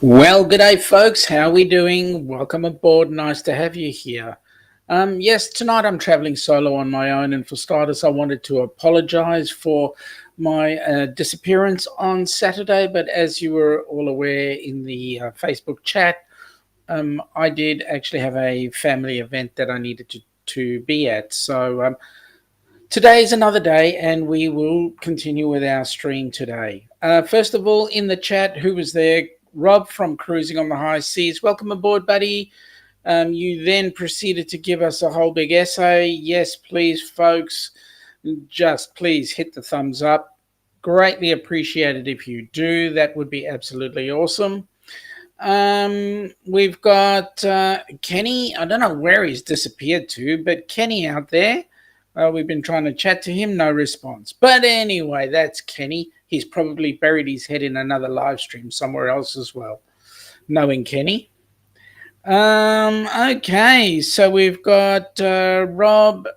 Well, good day, folks. How are we doing? Welcome aboard. Nice to have you here. Yes, tonight I'm traveling solo on my own, and for starters, I wanted to apologize for my disappearance on Saturday. But as you were all aware in the Facebook chat, I did actually have a family event that I needed to be at. So today is another day, and we will continue with our stream today. First of all, in the chat, who was there? Rob from Cruising on the High Seas. Welcome aboard, buddy. You then proceeded to give us a whole big essay. Yes, please, folks, just please hit the thumbs up. Greatly appreciated if you do. That would be absolutely awesome. We've got Kenny. I don't know where he's disappeared to, but Kenny out there. We've been trying to chat to him, no response. But anyway, that's Kenny. He's probably buried his head in another live stream somewhere else as well, knowing Kenny. Okay, so we've got Rob.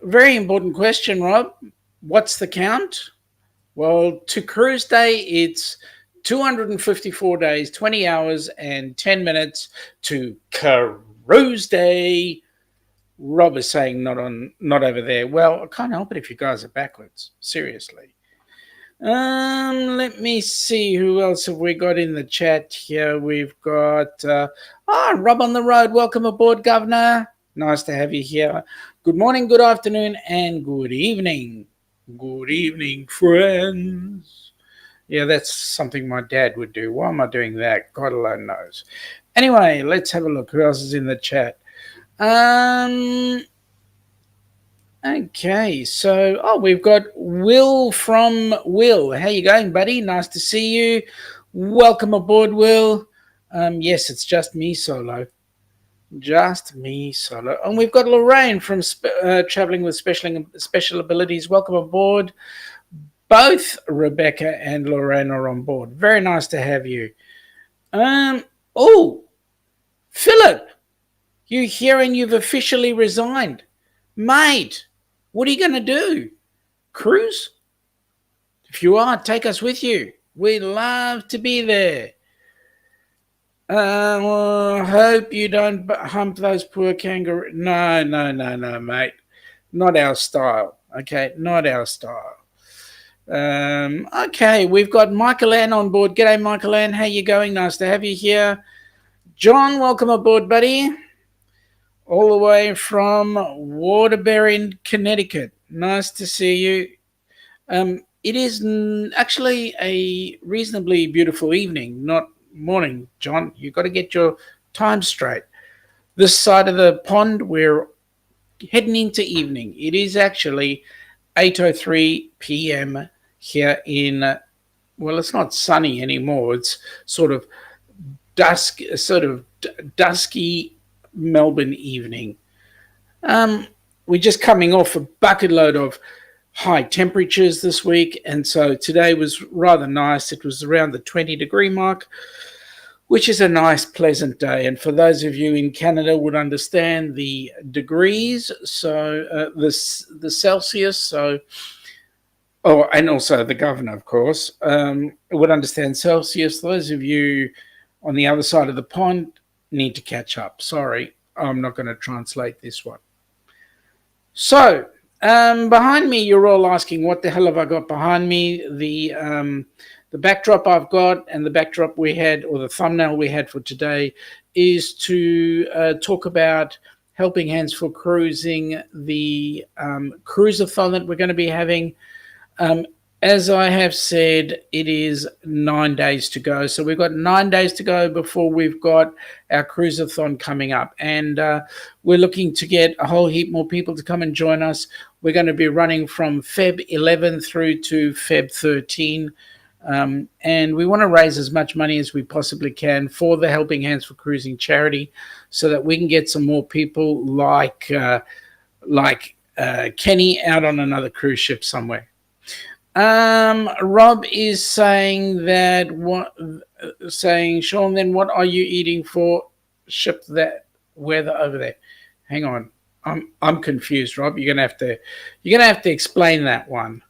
Very important question, Rob. What's the count? Well, to Cruise Day, it's 254 days, 20 hours, and 10 minutes to Cruise Day. Rob is saying not over there. Well, I can't help it if you guys are backwards. Seriously. Let me see who else have we got in the chat here. We've got Rob on the road. Welcome aboard, Governor. Nice to have you here. Good morning, good afternoon, and good evening. Good evening, friends. Yeah, that's something my dad would do. Why am I doing that? God alone knows. Anyway, let's have a look. Who else is in the chat? Okay, so we've got Will from Will. How you going, buddy? Nice to see you. Welcome aboard, Will. Yes, it's just me solo. Just me solo. And we've got Lorraine from Traveling with Special Abilities. Welcome aboard. Both Rebecca and Lorraine are on board. Very nice to have you. Philip, you here and you've officially resigned. Mate, what are you going to do? Cruise? If you are, take us with you. We'd love to be there. Hope you don't hump those poor kangaroos. No, mate. Not our style. Okay, not our style. Okay, we've got Michael Ann on board. G'day, Michael Ann. How you going? Nice to have you here. John, welcome aboard, buddy. All the way from Waterbury, Connecticut. Nice to see you. It is actually a reasonably beautiful evening, not morning, John. You've got to get your time straight. This side of the pond, we're heading into evening. It is actually 8:03 p.m. here in, well, it's not sunny anymore. It's sort of dusky Melbourne evening. We're just coming off a bucket load of high temperatures this week, and so today was rather nice. It was around the 20-degree mark, which is a nice, pleasant day. And for those of you in Canada would understand the degrees, so the Celsius, and also the governor, of course, would understand Celsius. Those of you on the other side of the pond need to catch up. Sorry, I'm not going to translate this one. So, behind me, you're all asking, what the hell have I got behind me? The backdrop I've got and the backdrop we had, or the thumbnail we had for today, is to talk about Helping Hands for Cruising, the Cruise A Thon that we're going to be having. As I have said, it is 9 days to go. So we've got 9 days to go before we've got our Cruise A Thon coming up. And we're looking to get a whole heap more people to come and join us. We're going to be running from Feb 11 through to Feb 13. And we want to raise as much money as we possibly can for the Helping Hands for Cruising charity so that we can get some more people like Kenny out on another cruise ship somewhere. Rob is saying Sean, then what are you eating for ship that weather over there? Hang on. I'm confused, Rob. You're gonna have to explain that one.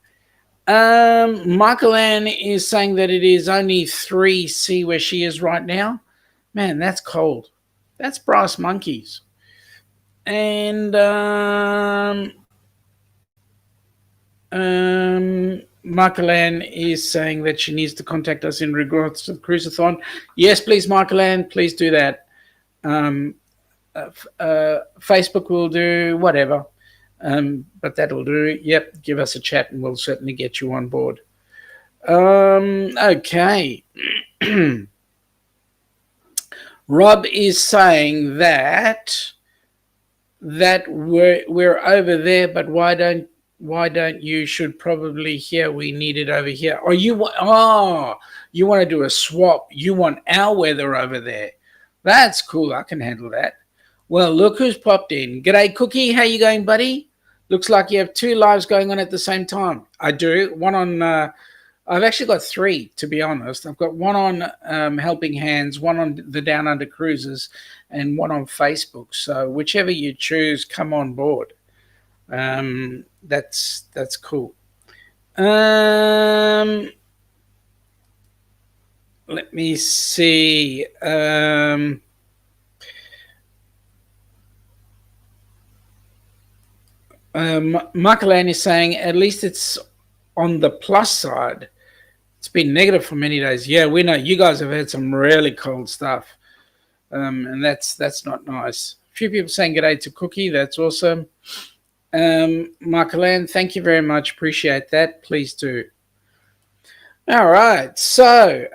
Michael Ann is saying that it is only 3C where she is right now. Man, that's cold. That's brass monkeys. And Michael Ann is saying that she needs to contact us in regards to the Cruise A Thon. Yes, please, Michael Ann, please do that. Facebook will do whatever, but that'll do. Yep, give us a chat and we'll certainly get you on board. Okay. Rob is saying that we're over there, but why don't you should probably here we need it over here. You want to do a swap. You want our weather over there. That's cool. I can handle that. Well, look who's popped in. G'day, Cookie. How you going, buddy? Looks like you have 2 lives going on at the same time. I do. One on I've actually got 3, to be honest. I've got one on Helping Hands, one on the Down Under Cruises, and one on Facebook. So whichever you choose, come on board. That's cool. Let me see. Michael Ann is saying at least it's on the plus side. It's been negative for many days. Yeah, we know you guys have had some really cold stuff, and that's not nice. A few people saying g'day to Cookie. That's awesome. Michael Ann, thank you very much. Appreciate that. Please do. All right. So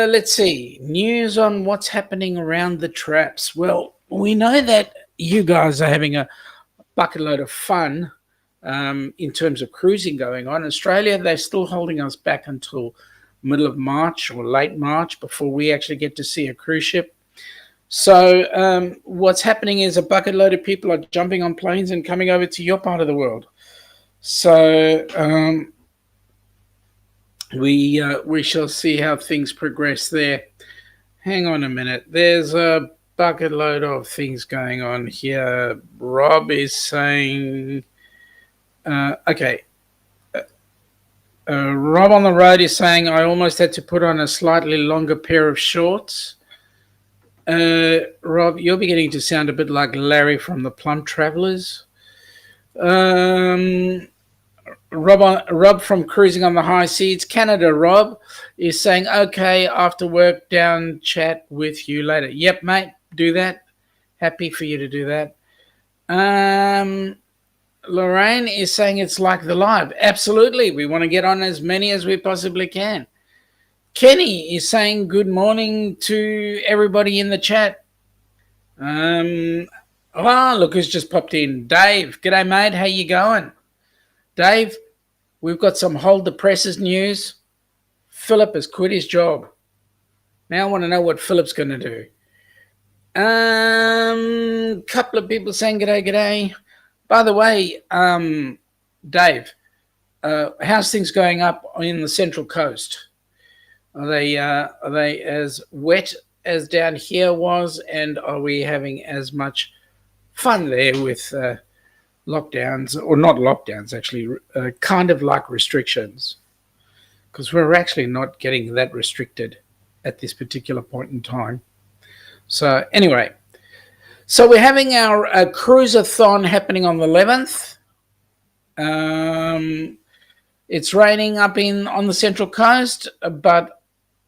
let's see. News on what's happening around the traps. Well, we know that you guys are having a bucket load of fun in terms of cruising going on. In Australia, they're still holding us back until middle of March or late March before we actually get to see a cruise ship. So what's happening is a bucket load of people are jumping on planes and coming over to your part of the world. So we shall see how things progress there. Hang on a minute. There's a bucket load of things going on here. Rob is saying... okay. Rob on the road is saying, I almost had to put on a slightly longer pair of shorts. Rob, you're beginning to sound a bit like Larry from the Plum Travellers. Rob from Cruising on the High Seas, Canada, Rob, is saying, okay, after work, down, chat with you later. Yep, mate, do that. Happy for you to do that. Lorraine is saying it's like the live. Absolutely. We want to get on as many as we possibly can. Kenny is saying good morning to everybody in the chat. Look who's just popped in. Dave. G'day, mate. How you going? Dave, we've got some hold the presses news. Philip has quit his job. Now I want to know what Philip's going to do. Couple of people saying g'day. By the way, Dave, how's things going up in the Central Coast? Are they as wet as down here was, and are we having as much fun there with lockdowns, or not lockdowns, actually, kind of like restrictions? Because we're actually not getting that restricted at this particular point in time. So anyway, so we're having our Cruise A Thon happening on the 11th. It's raining up on the Central Coast, but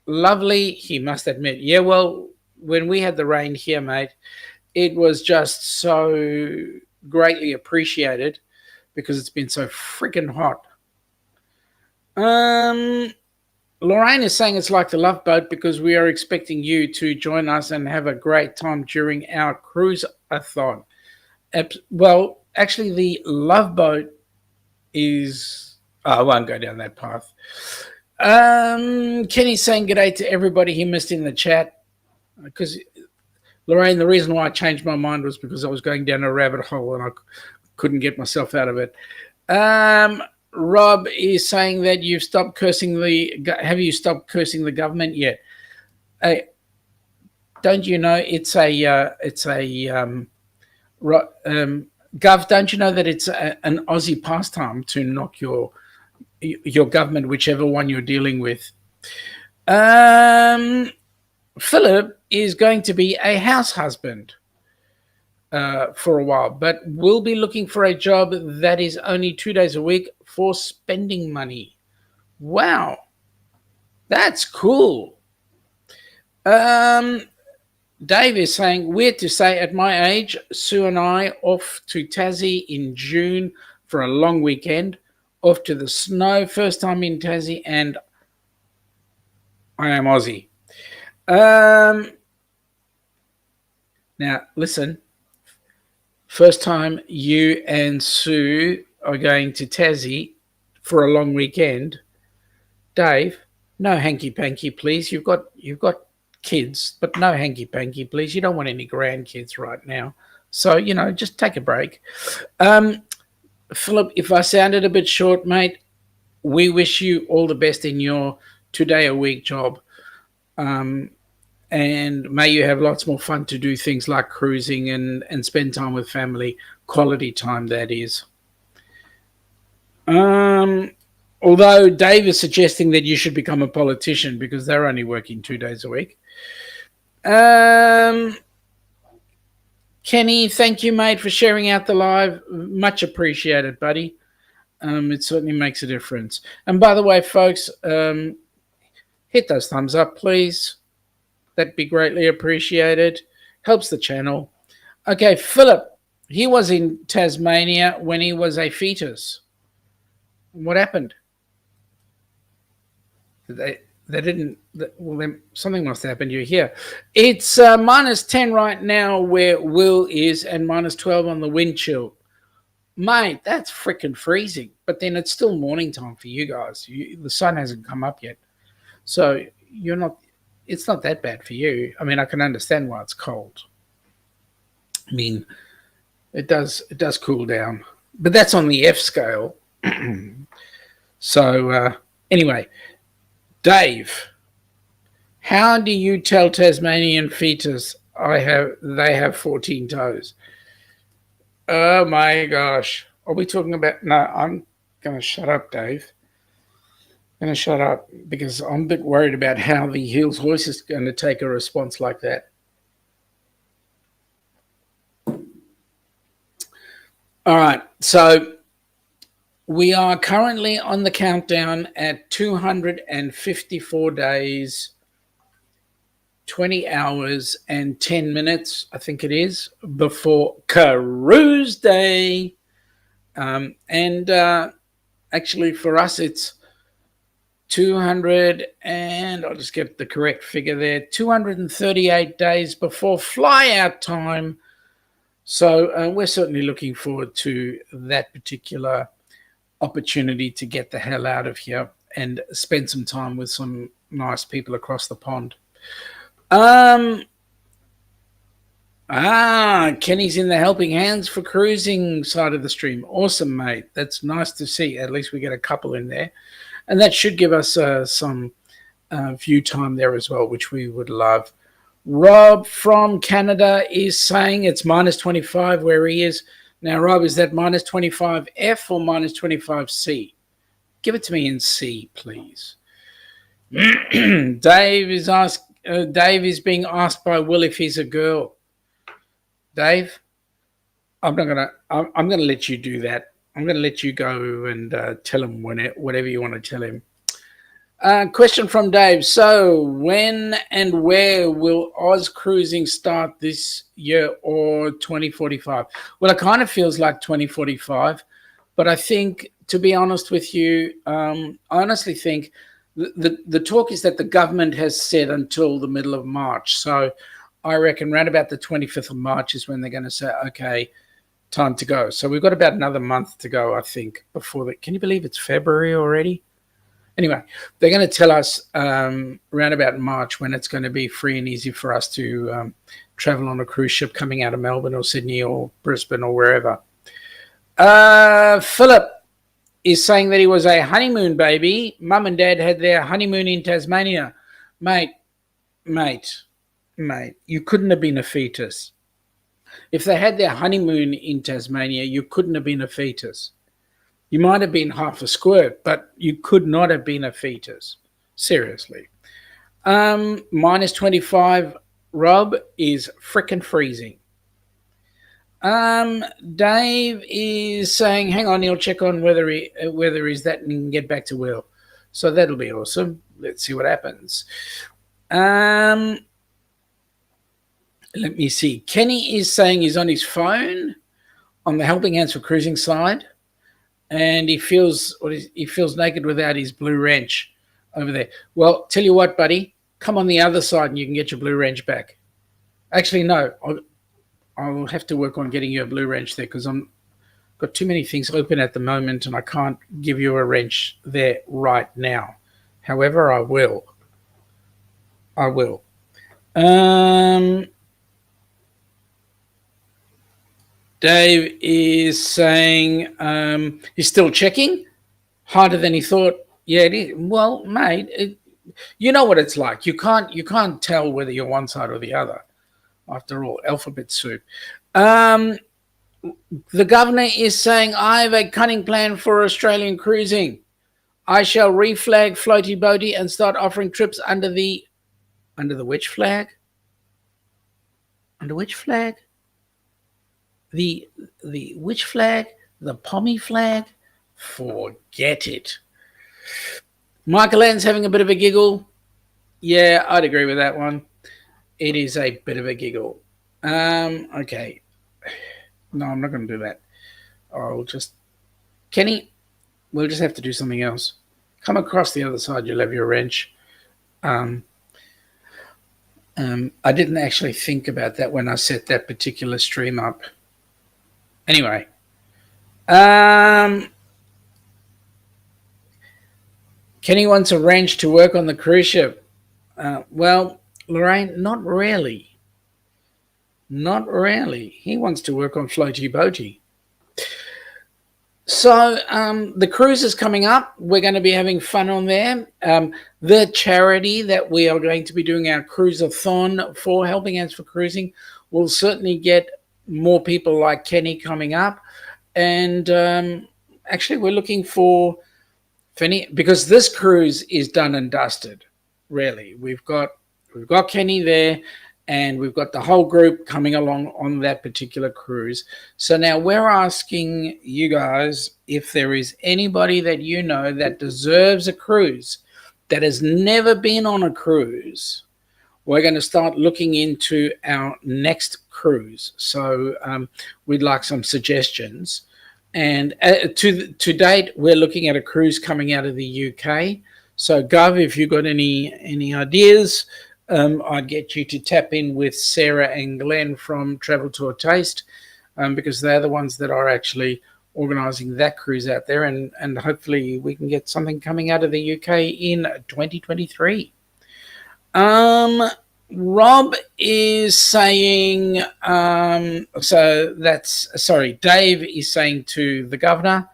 lovely, he must admit. Yeah, well, when we had the rain here, mate, it was just so greatly appreciated because it's been so freaking hot. Lorraine is saying it's like the Love Boat because we are expecting you to join us and have a great time during our Cruise A Thon. Well, actually, the Love Boat is... I won't go down that path. Kenny's saying g'day to everybody he missed in the chat. Because, Lorraine, the reason why I changed my mind was because I was going down a rabbit hole and I couldn't get myself out of it. Rob is saying that you've stopped cursing have you stopped cursing the government yet? Don't you know Gov, don't you know that it's an Aussie pastime to knock your your government, whichever one you're dealing with. Philip is going to be a house husband for a while, but will be looking for a job that is only 2 days a week for spending money. Wow, that's cool. Dave is saying, weird to say at my age, Sue and I off to Tassie in June for a long weekend, off to the snow, first time in Tassie, and I am Aussie. Now, listen, first time you and Sue are going to Tassie for a long weekend, Dave, no hanky panky, please. You've got kids, but no hanky panky, please. You don't want any grandkids right now. So, just take a break. Philip, if I sounded a bit short, mate, we wish you all the best in your 2-day-a-week job. And may you have lots more fun to do things like cruising and spend time with family, quality time, that is. Although Dave is suggesting that you should become a politician because they're only working 2 days a week. Kenny, thank you, mate, for sharing out the live. Much appreciated, buddy. It certainly makes a difference. And by the way, folks, hit those thumbs up, please. That'd be greatly appreciated. Helps the channel. Okay, Philip, he was in Tasmania when he was a fetus. What happened? They didn't. Well, then something must have happened. You're here. It's -10 right now where Will is, and -12 on the wind chill. Mate, that's freaking freezing. But then it's still morning time for you guys. The sun hasn't come up yet, so you're not. It's not that bad for you. I mean, I can understand why it's cold. I mean, it does cool down, but that's on the F scale. So anyway, Dave, how do you tell Tasmanian fetus they have 14 toes? Oh my gosh. Are we talking about... No, I'm going to shut up, Dave. I'm going to shut up because I'm a bit worried about how the Heels Horse is going to take a response like that. All right, so we are currently on the countdown at 254 days, 20 hours and 10 minutes, I think it is, before Cruise Day. Actually for us, it's 200 and I'll just get the correct figure there, 238 days before fly out time. So we're certainly looking forward to that particular opportunity to get the hell out of here and spend some time with some nice people across the pond. Kenny's in the helping hands for cruising side of the stream. Awesome, mate. That's nice to see. At least we get a couple in there. And that should give us some view time there as well, which we would love. Rob from Canada is saying it's -25 where he is. Now, Rob, is that -25F or -25C? Give it to me in C, please. Dave is being asked by Will if he's a girl. Dave, I'm gonna let you do that. I'm gonna let you go and tell him whatever you want to tell him. Question from Dave. So, when and where will Oz cruising start this year or 2045? Well, it kind of feels like 2045, but I think, to be honest with you, I honestly think the talk is that the government has said until the middle of March. So, I reckon around about the 25th of March is when they're going to say, okay, time to go. So, we've got about another month to go, I think, before that. Can you believe it's February already? Anyway, they're going to tell us around about March when it's going to be free and easy for us to travel on a cruise ship coming out of Melbourne or Sydney or Brisbane or wherever. Philip is saying that he was a honeymoon baby. Mum and Dad had their honeymoon in Tasmania. Mate, you couldn't have been a fetus. If they had their honeymoon in Tasmania, you couldn't have been a fetus. You might have been half a squirt, but you could not have been a fetus. Seriously. Minus 25, Rob, is frickin' freezing. Dave is saying, hang on, he'll check on whether he's that and can get back to Will. So that'll be awesome. Let's see what happens. Let me see. Kenny is saying he's on his phone on the Helping Hands for Cruising side, and he feels naked without his blue wrench over there. Well, tell you what, buddy, come on the other side and you can get your blue wrench back. Actually, no, I'll have to work on getting you a blue wrench there because I've got too many things open at the moment and I can't give you a wrench there right now. However, I will. Dave is saying he's still checking. Harder than he thought. Yeah, it is. Well, mate, you know what it's like. You can't tell whether you're one side or the other. After all, alphabet soup. The governor is saying, I have a cunning plan for Australian cruising. I shall reflag floaty boaty and start offering trips under the which flag? Under which flag? The which flag? The pommy flag? Forget it. Michael Ann's having a bit of a giggle. Yeah, I'd agree with that one. It is a bit of a giggle. Okay. No, I'm not going to do that. Kenny, we'll just have to do something else. Come across the other side, you'll have your wrench. I didn't actually think about that when I set that particular stream up. Anyway. Kenny wants a wrench to work on the cruise ship. Well, Lorraine, not really. Not really. He wants to work on floaty boaty. So the cruise is coming up. We're going to be having fun on there. The charity that we are going to be doing our Cruise A Thon for, Helping Hands for Cruising, will certainly get more people like Kenny coming up. And actually we're looking for Finny, because this cruise is done and dusted, really. We've got Kenny there, and we've got the whole group coming along on that particular cruise. So now we're asking you guys if there is anybody that you know that deserves a cruise that has never been on a cruise. We're going to start looking into our next cruise. So we'd like some suggestions. And to date, we're looking at a cruise coming out of the UK. So, Gov, if you've got any ideas, I'd get you to tap in with Sarah and Glenn from Travel to a Taste, because they're the ones that are actually organising that cruise out there. And hopefully we can get something coming out of the UK in 2023. Rob is saying, Dave is saying to the governor,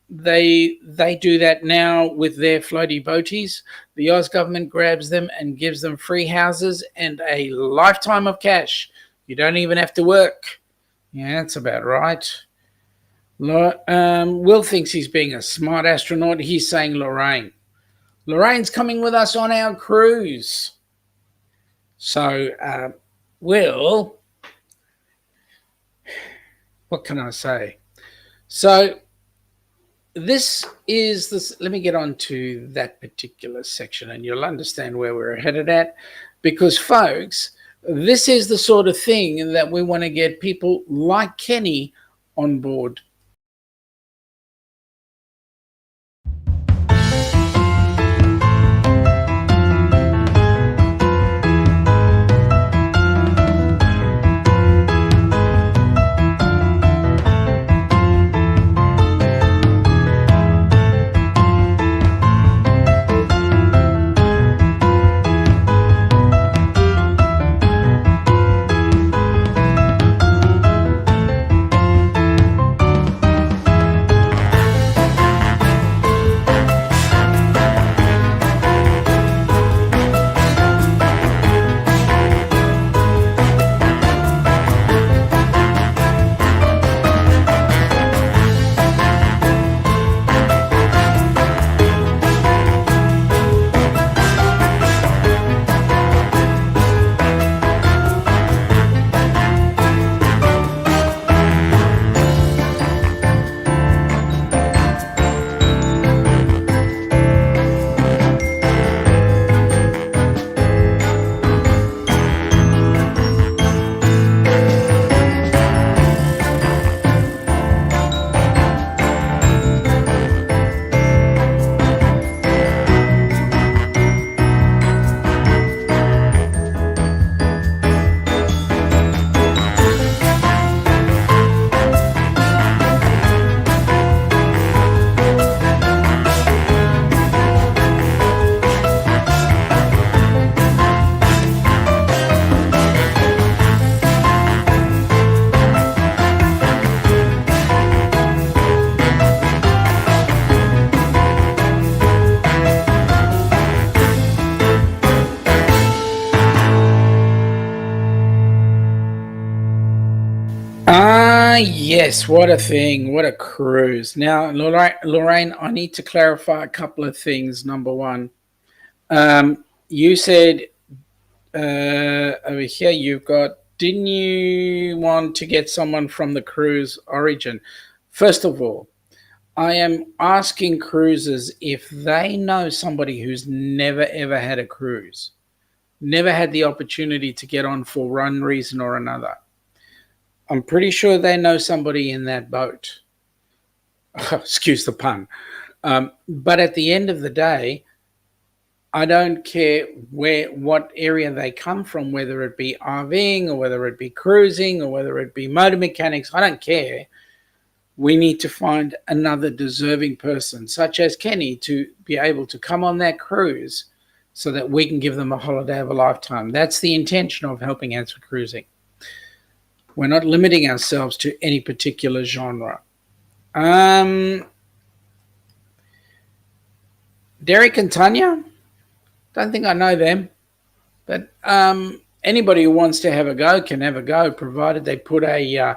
they do that now with their floaty boaties. The Oz government grabs them and gives them free houses and a lifetime of cash. You don't even have to work. Yeah, that's about right. Will thinks he's being a smart astronaut. He's saying Lorraine's coming with us on our cruise. So, Will, what can I say? So, let me get on to that particular section and you'll understand where we're headed at. Because, folks, this is the sort of thing that we want to get people like Kenny on board. Yes, what a thing. What a cruise. Now, Lorraine, I need to clarify a couple of things. Number one, you said over here you've got, didn't you want to get someone from the cruise origin? First of all, I am asking cruisers if they know somebody who's never ever had a cruise, never had the opportunity to get on for one reason or another. I'm pretty sure they know somebody in that boat. Excuse the pun. But at the end of the day, I don't care what area they come from, whether it be RVing or whether it be cruising or whether it be motor mechanics. I don't care. We need to find another deserving person, such as Kenny, to be able to come on that cruise so that we can give them a holiday of a lifetime. That's the intention of Helping Hands for Cruising. We're not limiting ourselves to any particular genre. Derek and Tanya, don't think I know them, but anybody who wants to have a go can have a go, provided they put a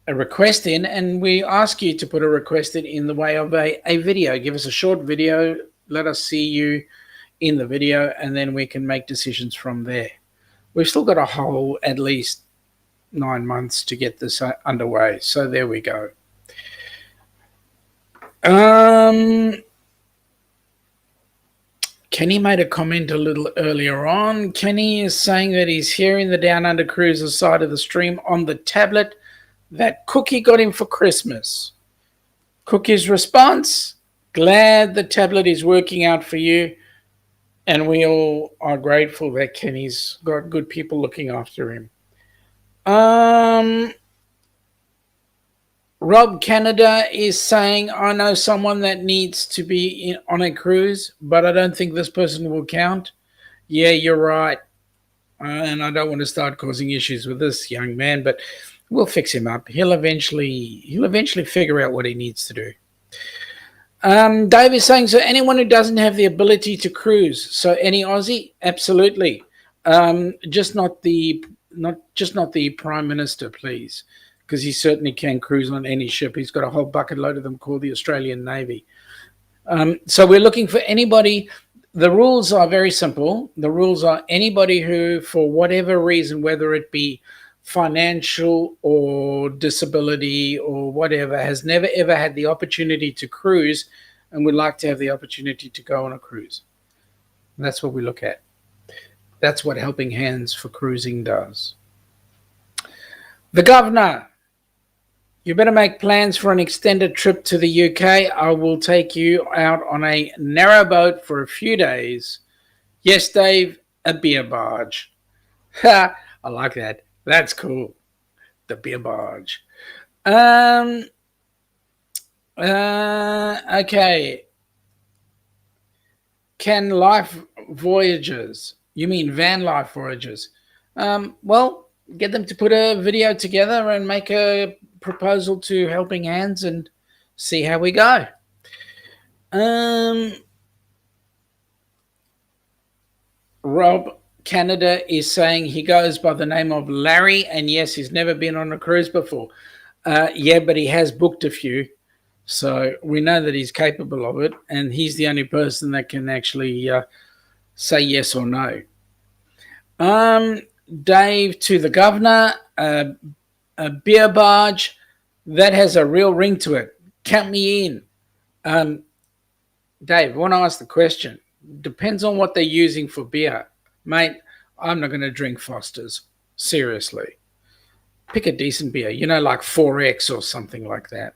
request in, and we ask you to put a request in the way of a video. Give us a short video, let us see you in the video, and then we can make decisions from there. We've still got a whole at least 9 months to get this underway, so there we go. Kenny made a comment a little earlier on. Kenny is saying that he's hearing the Down Under Cruises side of the stream on the tablet that Cookie got him for Christmas. Cookie's response, glad the tablet is working out for you, and we all are grateful that Kenny's got good people looking after him. Rob Canada is saying, I know someone that needs to be on a cruise, but I don't think this person will count. Yeah, you're right. And I don't want to start causing issues with this young man, but we'll fix him up. He'll eventually figure out what he needs to do. Dave is saying, so anyone who doesn't have the ability to cruise, so any Aussie, absolutely. Just not the Prime Minister, please, because he certainly can cruise on any ship. He's got a whole bucket load of them called the Australian Navy. So we're looking for anybody. The rules are very simple. The rules are anybody who, for whatever reason, whether it be financial or disability or whatever, has never ever had the opportunity to cruise and would like to have the opportunity to go on a cruise. That's what we look at. That's what Helping Hands for Cruising does. The Governor, you better make plans for an extended trip to the UK. I will take you out on a narrowboat for a few days. Yes, Dave, a beer barge. Ha, I like that. That's cool. The beer barge. Okay. Can life voyages? You mean van life voyages? Well, get them to put a video together and make a proposal to Helping Hands and see how we go. Rob Canada is saying he goes by the name of Larry, and yes, he's never been on a cruise before. Yeah, but he has booked a few, so we know that he's capable of it, and he's the only person that can actually say yes or no. Dave, to the Governor, a beer barge, that has a real ring to it. Count me in. Dave, I want to ask the question. Depends on what they're using for beer. Mate, I'm not going to drink Foster's. Seriously. Pick a decent beer, like 4X or something like that.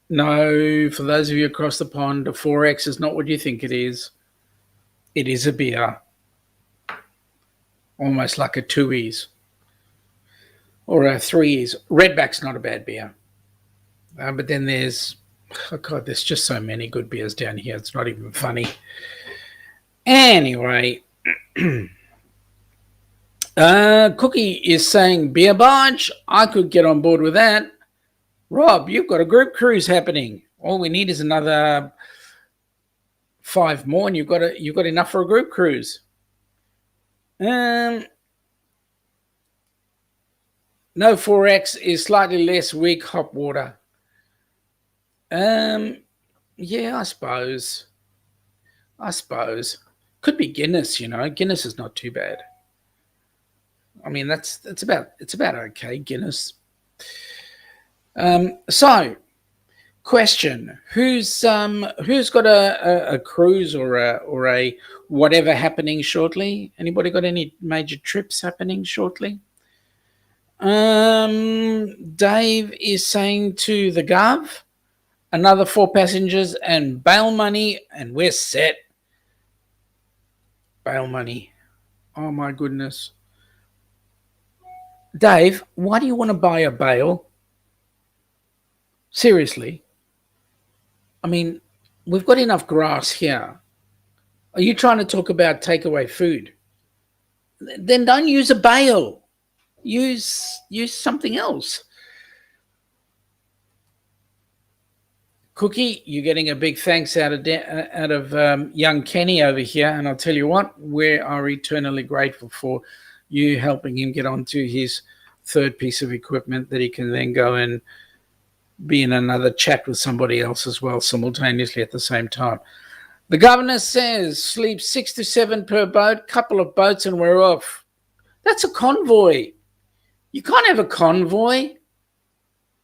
No, for those of you across the pond, a 4X is not what you think it is. It is a beer. Almost like a 2Es. Or a 3Es. Redback's not a bad beer. But then there's just so many good beers down here. It's not even funny. Anyway, Cookie is saying beer barge. I could get on board with that. Rob, you've got a group cruise happening. All we need is another 5 more, and you've got enough for a group cruise. No 4X is slightly less weak hop water. Yeah, I suppose. Could be Guinness, Guinness is not too bad. I mean, it's about okay, Guinness. So question: Who's got a cruise or a whatever happening shortly? Anybody got any major trips happening shortly? Dave is saying to the Gov, another 4 passengers and bail money, and we're set. Bail money. Oh my goodness. Dave, why do you want to buy a bail? Seriously. I mean, we've got enough grass here. Are you trying to talk about takeaway food? Then don't use a bail. Use something else. Cookie, you're getting a big thanks out of young Kenny over here, and I'll tell you what, we are eternally grateful for you helping him get onto his third piece of equipment that he can then go and be in another chat with somebody else as well simultaneously at the same time. The governor says sleep 6 to 7 per boat, couple of boats and we're off. That's a convoy. You can't have a convoy.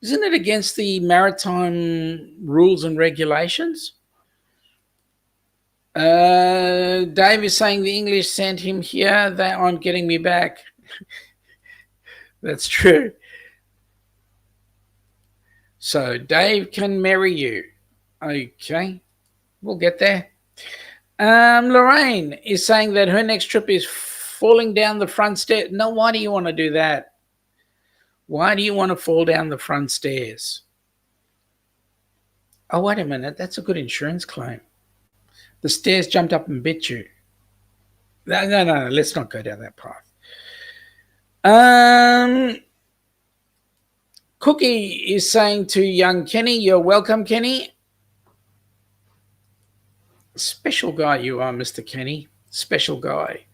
Isn't it against the maritime rules and regulations? Dave is saying the English sent him here. They aren't getting me back. That's true. So Dave can marry you. Okay, we'll get there. Lorraine is saying that her next trip is falling down the front stairs. No, why do you want to do that? Why do you want to fall down the front stairs? Oh, wait a minute. That's a good insurance claim. The stairs jumped up and bit you. No. Let's not go down that path. Cookie is saying to young Kenny, you're welcome, Kenny. Special guy you are, Mr. Kenny. Special guy.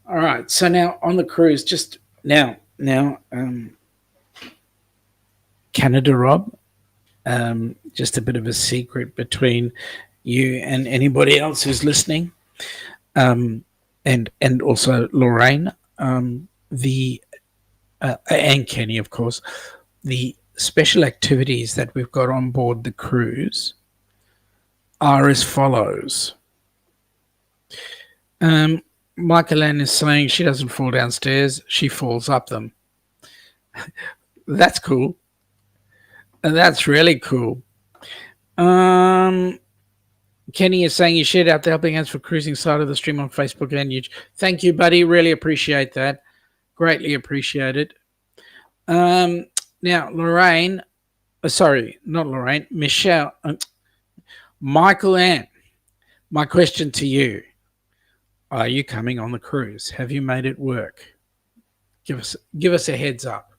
All right. So now on the cruise, just now, Canada Rob, just a bit of a secret between you and anybody else who's listening, and also Lorraine, and Kenny, of course. The special activities that we've got on board the cruise are as follows. Michael Ann is saying she doesn't fall downstairs, she falls up them. That's cool. That's really cool. Kenny is saying you shared out the helping hands for cruising side of the stream on Facebook and YouTube. Thank you, buddy. Really appreciate that. Greatly appreciate it. Now, Lorraine, not Lorraine, Michelle, Michael Ann, my question to you, are you coming on the cruise? Have you made it work? Give us a heads up.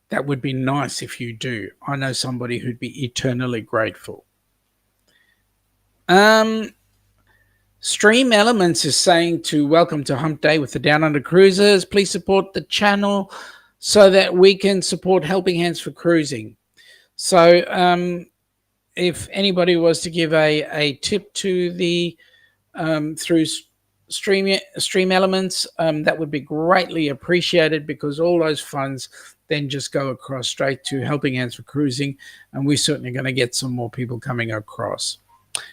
That would be nice if you do. I know somebody who'd be eternally grateful. Stream Elements is saying to welcome to Humpday with the Down Under Cruisers. Please support the channel so that we can support Helping Hands for Cruising. So if anybody was to give a tip to the through Stream Elements, that would be greatly appreciated, because all those funds then just go across straight to Helping Hands for Cruising, and we're certainly going to get some more people coming across.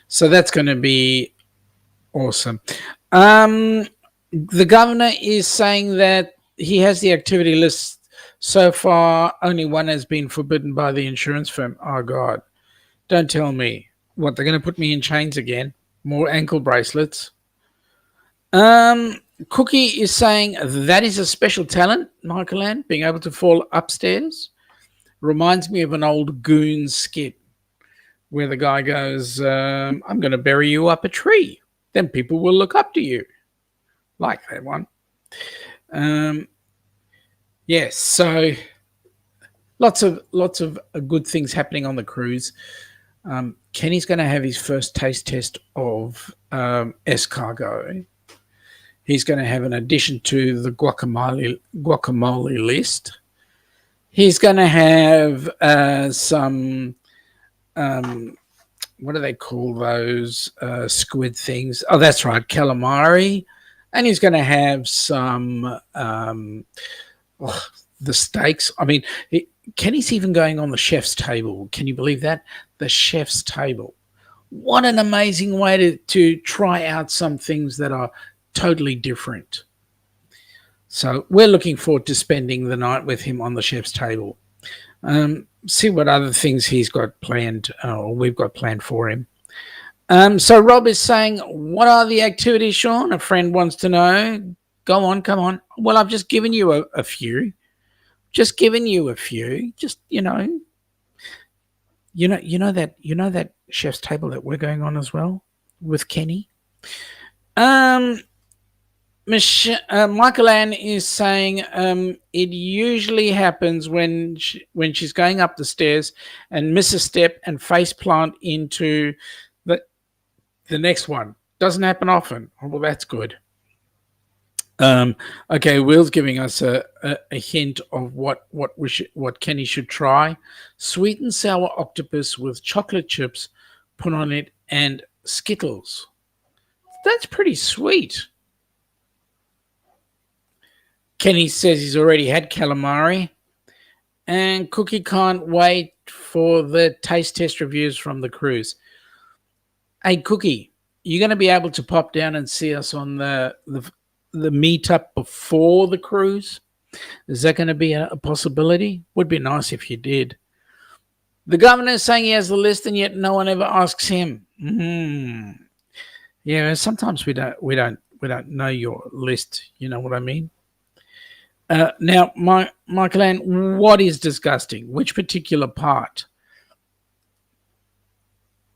So that's going to be awesome. The governor is saying that he has the activity list. So far, only one has been forbidden by the insurance firm. Oh, God. Don't tell me. What, they're going to put me in chains again? More ankle bracelets? Cookie is saying that is a special talent, Michael Ann, being able to fall upstairs. Reminds me of an old Goon skit where the guy goes, I'm going to bury you up a tree. Then people will look up to you. Like that one. Yes, so lots of good things happening on the cruise. Kenny's going to have his first taste test of escargot. He's going to have an addition to the guacamole list. He's going to have some, what do they call those squid things? Oh, that's right, calamari. And he's going to have some, the steaks. I mean, Kenny's even going on the chef's table. Can you believe that? The chef's table. What an amazing way to try out some things that are totally different. So we're looking forward to spending the night with him on the chef's table. See what other things he's got planned, or we've got planned for him. So Rob is saying, what are the activities, Sean? A friend wants to know. Go on, come on. Well, I've just given you a few. Just given you a few. Just you know that chef's table that we're going on as well with Kenny. Michael Ann is saying it usually happens when she's going up the stairs and miss a step and face plant into the next one. Doesn't happen often. Oh, well, that's good. Okay, Will's giving us a hint of what Kenny should try: sweet and sour octopus with chocolate chips put on it and Skittles. That's pretty sweet. Kenny says he's already had calamari, and Cookie can't wait for the taste test reviews from the cruise. Hey, Cookie, you're going to be able to pop down and see us on the meetup before the cruise? Is that going to be a possibility? Would be nice if you did. The governor is saying he has the list, and yet no one ever asks him. Yeah, sometimes we don't know your list. You know what I mean? Now, Michael Ann, what is disgusting? Which particular part?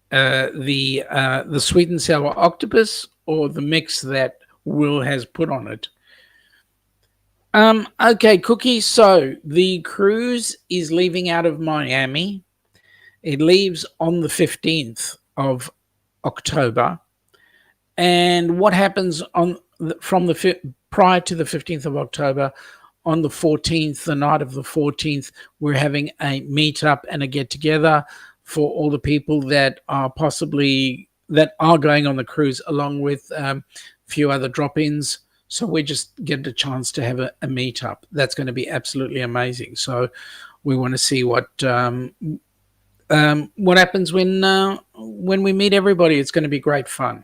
The sweet and sour octopus, or the mix that Will has put on it? Okay, Cookie. So the cruise is leaving out of Miami. It leaves on the 15th of October. And what happens prior to the 15th of October? On the 14th, the night of the 14th, we're having a meetup and a get together for all the people that are going on the cruise, along with a few other drop-ins. So we just get a chance to have a meetup. That's going to be absolutely amazing. So we want to see what happens when we meet everybody. It's going to be great fun.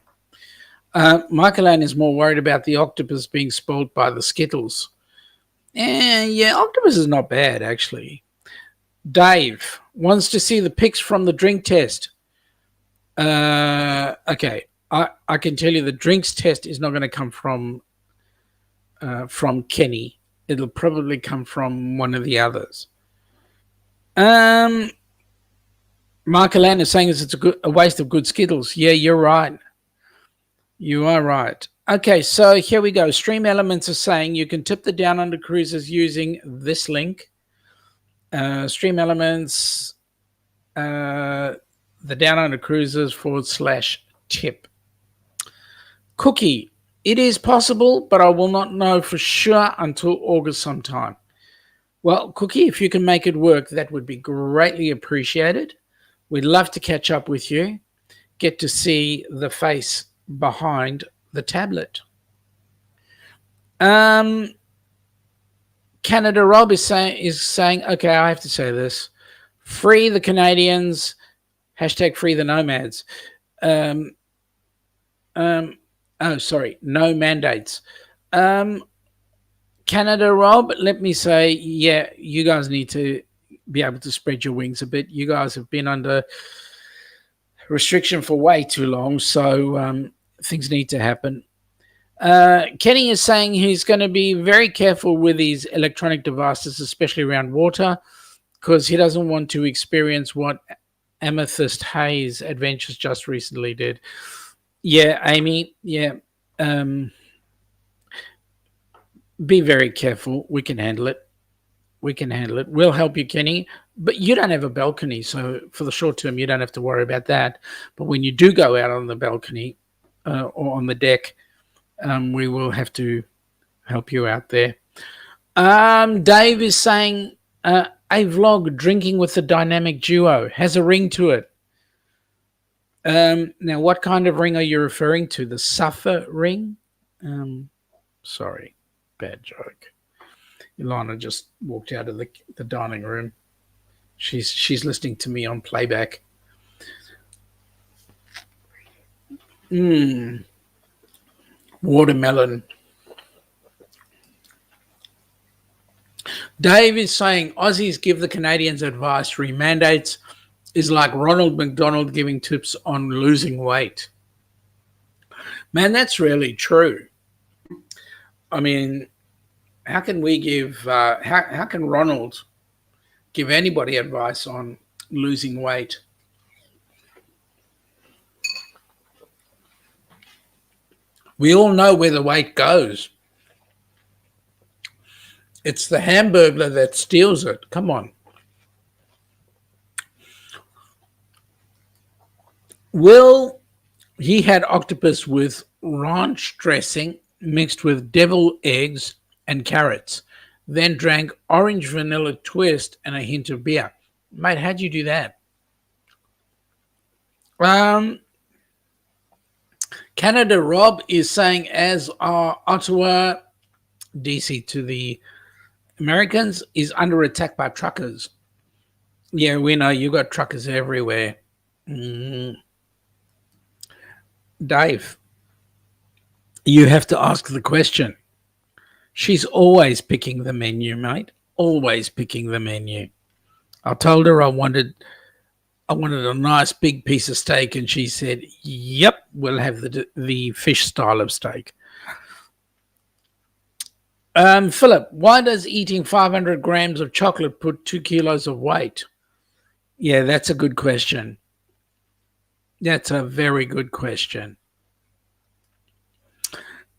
Michael Ann is more worried about the octopus being spoiled by the Skittles. Yeah, octopus is not bad, actually. Dave wants to see the pics from the drink test. Okay, I can tell you the drinks test is not going to come from Kenny. It'll probably come from one of the others. Michael Ann is saying it's a waste of good Skittles. Yeah, you're right. You are right. Okay, so here we go. Stream Elements are saying you can tip the Down Under cruises using this link. Stream Elements, the Down Under cruises /tip. Cookie, it is possible, but I will not know for sure until August sometime. Well, Cookie, if you can make it work, that would be greatly appreciated. We'd love to catch up with you, get to see the face behind the tablet. Canada Rob is saying, okay, I have to say this: free the Canadians, #free the nomads. Sorry, no mandates. Canada Rob, let me say, yeah, you guys need to be able to spread your wings a bit. You guys have been under restriction for way too long, so things need to happen. Kenny is saying he's going to be very careful with his electronic devices, especially around water, because he doesn't want to experience what Amethyst Hayes Adventures just recently did. Yeah, Amy, yeah. Be very careful. We can handle it. We'll help you, Kenny. But you don't have a balcony, so for the short term, you don't have to worry about that. But when you do go out on the balcony or on the deck, we will have to help you out there. Dave is saying A vlog drinking with the dynamic duo has a ring to it. Now, what kind of ring are you referring to? The suffer ring? Sorry, bad joke. Ilana just walked out of the dining room. She's listening to me on playback. Watermelon. Dave is saying Aussies give the Canadians advice re mandates is like Ronald McDonald giving tips on losing weight. Man, that's really true. I mean, how can we give, how can Ronald give anybody advice on losing weight? We all know where the weight goes. It's the hamburglar that steals it. Come on. Will he had octopus with ranch dressing mixed with devil eggs and carrots, then drank orange vanilla twist and a hint of beer. Mate, how'd you do that? Canada Rob is saying, as are Ottawa, D.C. to the Americans, is under attack by truckers. Yeah, we know you got truckers everywhere. Dave, you have to ask the question. She's always picking the menu, mate. Always picking the menu. I told her I wanted a nice big piece of steak, and she said, "Yep, we'll have the fish style of steak." Philip, why does eating 500 grams of chocolate put 2 kilos of weight? Yeah, that's a good question. That's a very good question.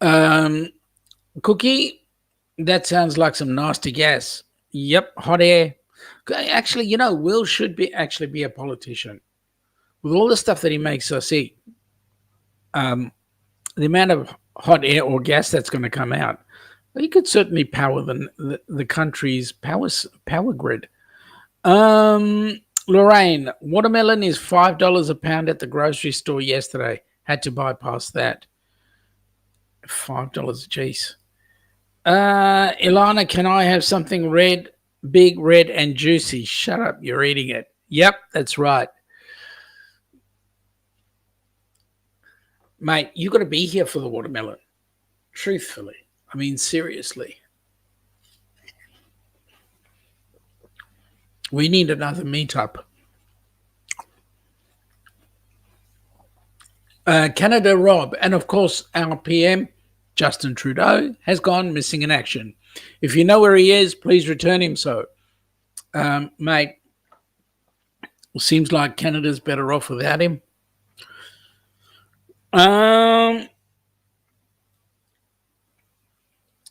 Cookie, that sounds like some nasty gas. Yep, hot air. Actually, Will should actually be a politician. With all the stuff that he makes us eat, the amount of hot air or gas that's going to come out, he could certainly power the country's power grid. Lorraine, watermelon is $5 a pound at the grocery store yesterday. Had to bypass that. $5, jeez. Ilana, can I have something red, big, red, and juicy? Shut up, you're eating it. Yep, that's right. Mate, you got to be here for the watermelon. Truthfully. I mean, seriously. We need another meetup. Canada Rob, and of course our PM, Justin Trudeau, has gone missing in action. If you know where he is, please return him. So, mate, seems like Canada's better off without him.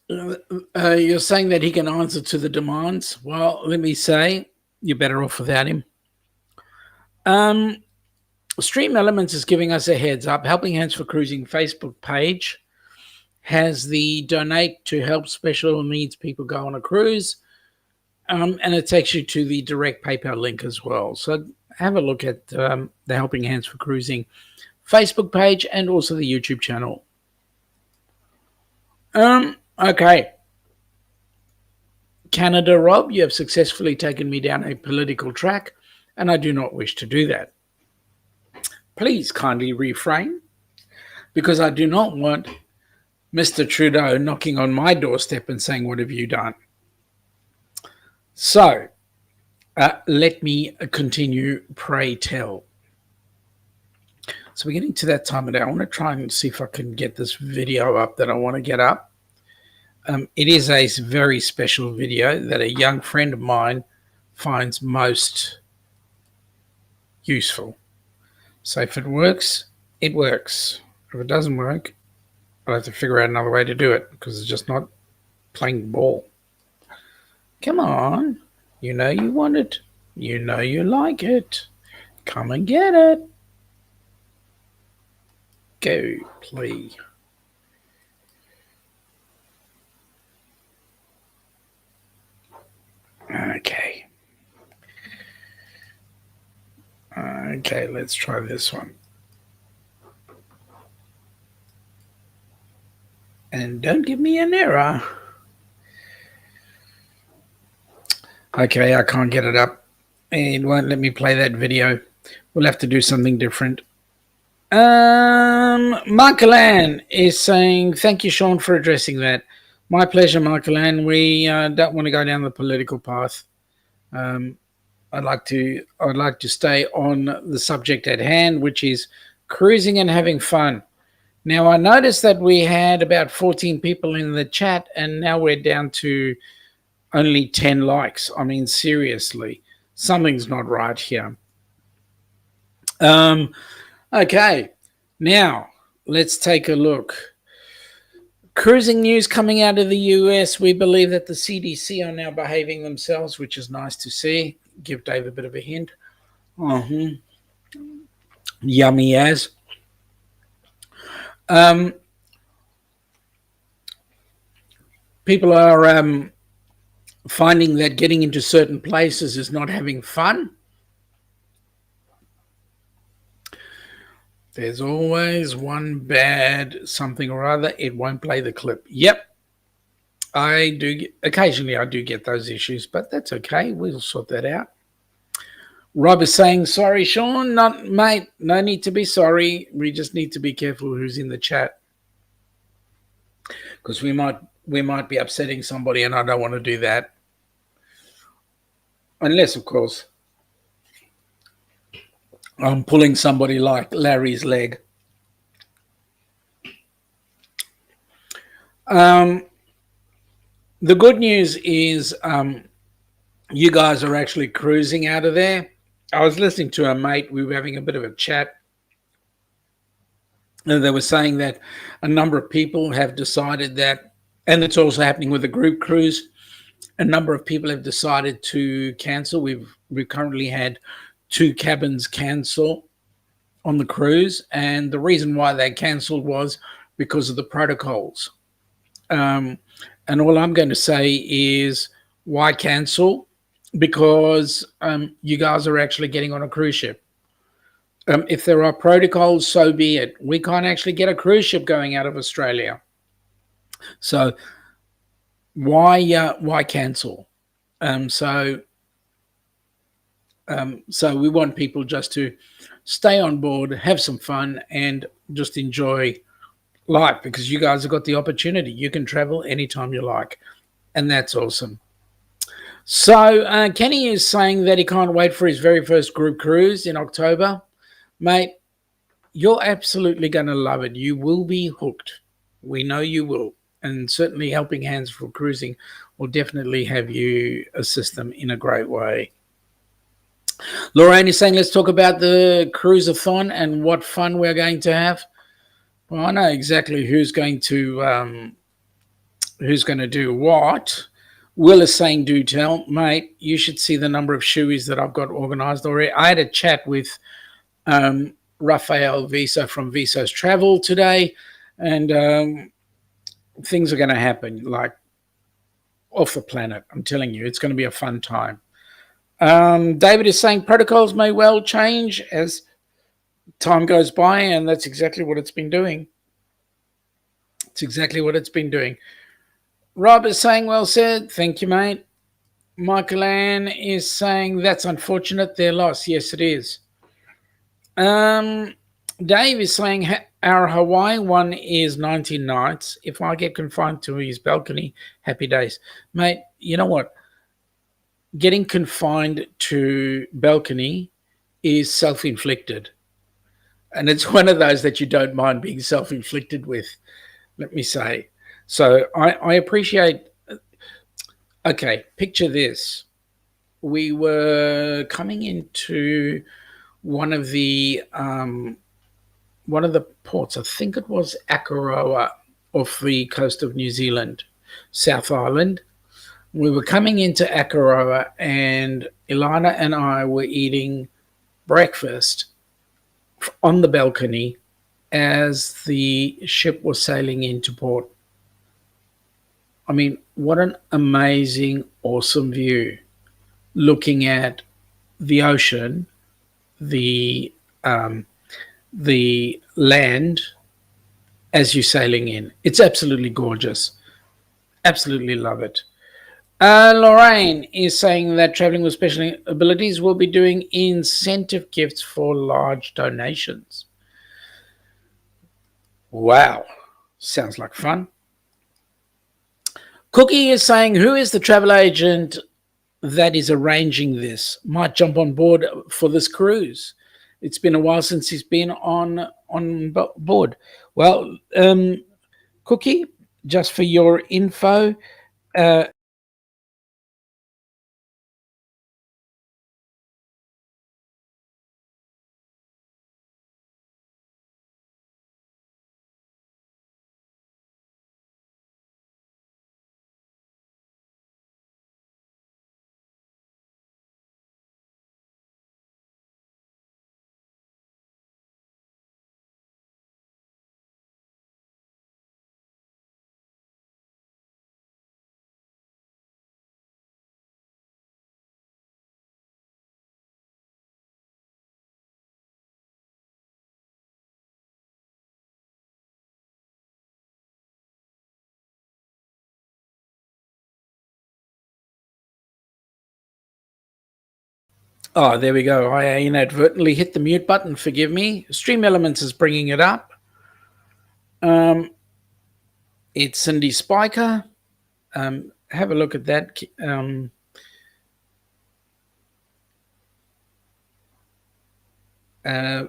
You're saying that he can answer to the demands. Well, let me say, you're better off without him. Stream Elements is giving us a heads up. Helping Hands for Cruising Facebook page has the donate to help special needs people go on a cruise. And it takes you to the direct PayPal link as well. So have a look at the Helping Hands for Cruising Facebook page and also the YouTube channel. Okay. Canada Rob, you have successfully taken me down a political track, and I do not wish to do that. Please kindly refrain, because I do not want Mr. Trudeau knocking on my doorstep and saying, "What have you done?" So, let me continue, pray tell. So we're getting to that time of day. I want to try and see if I can get this video up that I want to get up. It is a very special video that a young friend of mine finds most useful. So if it works, it works. If it doesn't work, I'll have to figure out another way to do it, because it's just not playing ball. Come on. You know you want it. You know you like it. Come and get it. Go, please. Okay. Okay, let's try this one. And don't give me an error. Okay, I can't get it up. It won't let me play that video. We'll have to do something different. Michael Ann is saying, thank you, Sean, for addressing that. My pleasure, Michael Ann. We don't want to go down the political path. I'd like to stay on the subject at hand, which is cruising and having fun. Now, I noticed that we had about 14 people in the chat, and now we're down to only 10 likes. I mean, seriously, something's not right here. Okay, now let's take a look. Cruising news coming out of the US. We believe that the CDC are now behaving themselves, which is nice to see. Give Dave a bit of a hint. Yummy as. People are finding that getting into certain places is not having fun. There's always one bad something or other. It won't play the clip. Yep. Occasionally I do get those issues, but that's okay. We'll sort that out. Rob is saying, sorry, Sean. Mate, no need to be sorry. We just need to be careful who's in the chat. Because we might be upsetting somebody, and I don't want to do that. Unless, of course, I'm pulling somebody like Larry's leg. The good news is you guys are actually cruising out of there. I was listening to a mate. We were having a bit of a chat. And they were saying that a number of people have decided that, and it's also happening with the group cruise, a number of people have decided to cancel. We've currently had 2 cabins cancel on the cruise, and the reason why they cancelled was because of the protocols. And all I'm going to say is, why cancel? Because you guys are actually getting on a cruise ship. If there are protocols, so be it. We can't actually get a cruise ship going out of Australia. So why cancel? So we want people just to stay on board, have some fun, and just enjoy life, because you guys have got the opportunity. You can travel anytime you like, and that's awesome. So Kenny is saying that he can't wait for his very first group cruise in October. Mate, you're absolutely going to love it. You will be hooked. We know you will. And certainly Helping Hands for Cruising will definitely have you assist them in a great way. Lorraine is saying, let's talk about the Cruise A Thon and what fun we're going to have. Well, I know exactly who's going to do what. Will is saying, do tell. Mate, you should see the number of shoeies that I've got organised already. I had a chat with Rafael Visa from Visa's Travel today, and things are going to happen like off the planet. I'm telling you, it's going to be a fun time. David is saying protocols may well change as time goes by, and that's exactly what it's been doing. It's exactly what it's been doing. Rob is saying, well said. Thank you, mate. Michael Ann is saying, that's unfortunate, their loss. Yes, it is. Dave is saying our Hawaii one is 19 nights. If I get confined to his balcony, happy days. Mate, you know what? Getting confined to balcony is self-inflicted. And it's one of those that you don't mind being self-inflicted with, let me say. So I appreciate... Okay, picture this. We were coming into one of the ports, I think it was Akaroa, off the coast of New Zealand, South Island. We were coming into Akaroa, and Ilana and I were eating breakfast on the balcony as the ship was sailing into port. I mean, what an amazing, awesome view, looking at the ocean the the land as you're sailing in. It's absolutely gorgeous. Absolutely love it. Lorraine is saying that traveling with special abilities will be doing incentive gifts for large donations. Wow, sounds like fun. Cookie is saying, who is the travel agent that is arranging this? Might jump on board for this cruise. It's been a while since he's been on board. Well, Cookie, just for your info, uh, oh, there we go. I inadvertently hit the mute button. Forgive me. Stream Elements is bringing it up. Um, it's Cindy Spiker. Have a look at that.